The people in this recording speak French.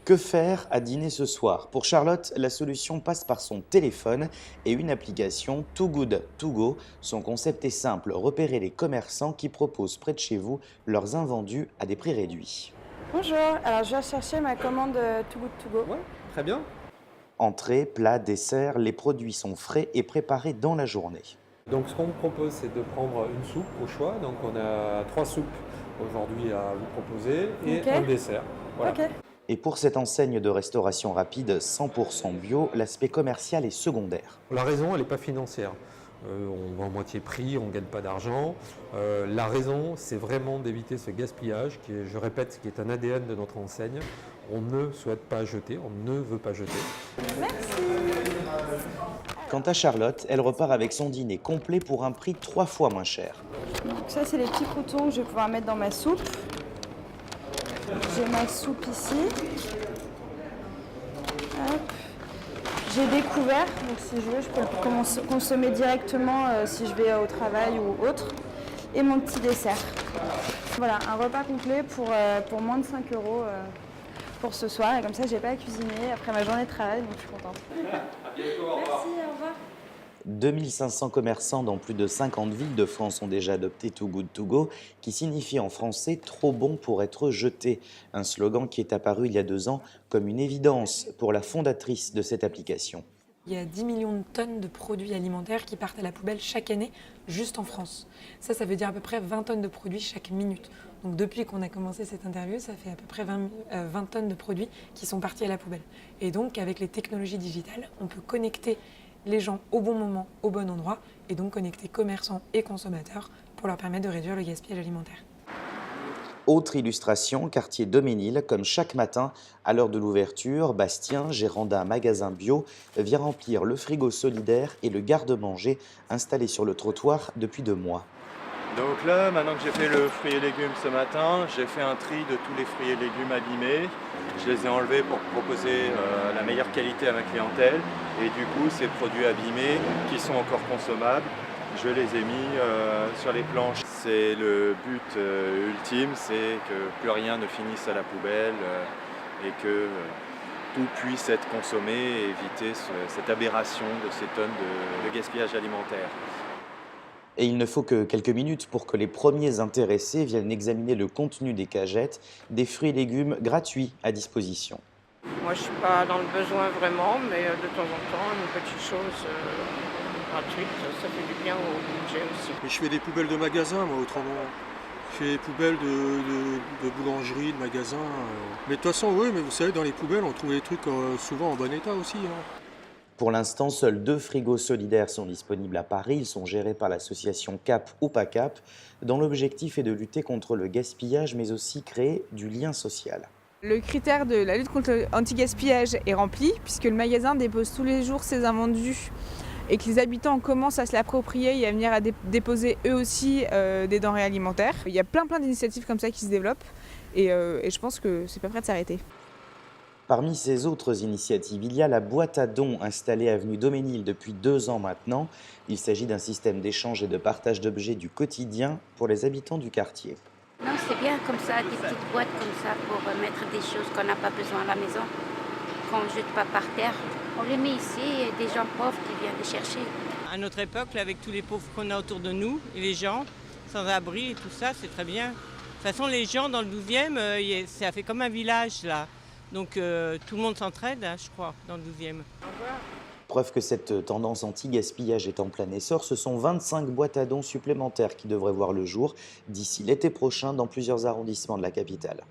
Que faire à dîner ce soir? Pour Charlotte, la solution passe par son téléphone et une application Too Good To Go. Son concept est simple, repérer les commerçants qui proposent près de chez vous leurs invendus à des prix réduits. Bonjour, alors je viens chercher ma commande Too Good To Go. Ouais, très bien. Entrée, plats, desserts, les produits sont frais et préparés dans la journée. Donc ce qu'on vous propose, c'est de prendre une soupe au choix. Donc on a 3 soupes aujourd'hui à vous proposer et Ok. un dessert. Voilà. Ok. Et pour cette enseigne de restauration rapide 100% bio, l'aspect commercial est secondaire. La raison, elle n'est pas financière. On vend moitié prix, on ne gagne pas d'argent. La raison, c'est vraiment d'éviter ce gaspillage qui est, je répète, qui est un ADN de notre enseigne. On ne souhaite pas jeter, on ne veut pas jeter. Quant à Charlotte, elle repart avec son dîner complet pour un prix 3 fois moins cher. Donc ça, c'est les petits croutons que je vais pouvoir mettre dans ma soupe. J'ai ma soupe ici. Hop. J'ai des couverts, donc si je veux, je peux le consommer directement si je vais au travail ou autre. Et mon petit dessert. Voilà, un repas complet pour moins de 5 € pour ce soir. Et comme ça, j'ai pas à cuisiner après ma journée de travail, donc je suis contente. Merci, au revoir. 2500 commerçants dans plus de 50 villes de France ont déjà adopté Too Good To Go, qui signifie en français « trop bon pour être jeté ». Un slogan qui est apparu il y a 2 ans comme une évidence pour la fondatrice de cette application. Il y a 10 millions de tonnes de produits alimentaires qui partent à la poubelle chaque année, juste en France. Ça veut dire à peu près 20 tonnes de produits chaque minute. Donc depuis qu'on a commencé cette interview, ça fait à peu près 20 tonnes de produits qui sont partis à la poubelle. Et donc avec les technologies digitales, on peut connecter les gens au bon moment, au bon endroit, et donc connecter commerçants et consommateurs pour leur permettre de réduire le gaspillage alimentaire. Autre illustration, quartier Doménil, comme chaque matin, à l'heure de l'ouverture, Bastien, gérant d'un magasin bio, vient remplir le frigo solidaire et le garde-manger installé sur le trottoir depuis 2 mois. Donc là, maintenant que j'ai fait le fruit et légumes ce matin, j'ai fait un tri de tous les fruits et légumes abîmés. Je les ai enlevés pour proposer la meilleure qualité à ma clientèle. Et du coup, ces produits abîmés qui sont encore consommables, je les ai mis sur les planches. C'est le but ultime, c'est que plus rien ne finisse à la poubelle et que tout puisse être consommé et éviter cette aberration de ces tonnes de gaspillage alimentaire. Et il ne faut que quelques minutes pour que les premiers intéressés viennent examiner le contenu des cagettes, des fruits et légumes gratuits à disposition. Moi, je ne suis pas dans le besoin vraiment, mais de temps en temps, une petite chose gratuite, ça fait du bien au budget aussi. Et je fais des poubelles de magasins, moi, autrement. Je fais des poubelles de boulangerie, de magasins. Mais de toute façon, oui, mais vous savez, dans les poubelles, on trouve des trucs souvent en bon état aussi. Pour l'instant, seuls 2 frigos solidaires sont disponibles à Paris. Ils sont gérés par l'association CAP ou pas CAP, dont l'objectif est de lutter contre le gaspillage, mais aussi créer du lien social. Le critère de la lutte contre l'anti-gaspillage est rempli, puisque le magasin dépose tous les jours ses invendus et que les habitants commencent à se l'approprier et à venir déposer eux aussi des denrées alimentaires. Il y a plein d'initiatives comme ça qui se développent et je pense que c'est pas prêt de s'arrêter. Parmi ces autres initiatives, il y a la boîte à dons installée avenue Doménil depuis 2 ans maintenant. Il s'agit d'un système d'échange et de partage d'objets du quotidien pour les habitants du quartier. Non, c'est bien comme ça, des petites boîtes comme ça pour mettre des choses qu'on n'a pas besoin à la maison, qu'on ne jette pas par terre. On les met ici et des gens pauvres qui viennent les chercher. À notre époque, là, avec tous les pauvres qu'on a autour de nous et les gens sans abri et tout ça, c'est très bien. De toute façon, les gens dans le 12e, ça fait comme un village là. Donc tout le monde s'entraide, hein, je crois, dans le 12e. Preuve que cette tendance anti-gaspillage est en plein essor, ce sont 25 boîtes à dons supplémentaires qui devraient voir le jour d'ici l'été prochain dans plusieurs arrondissements de la capitale.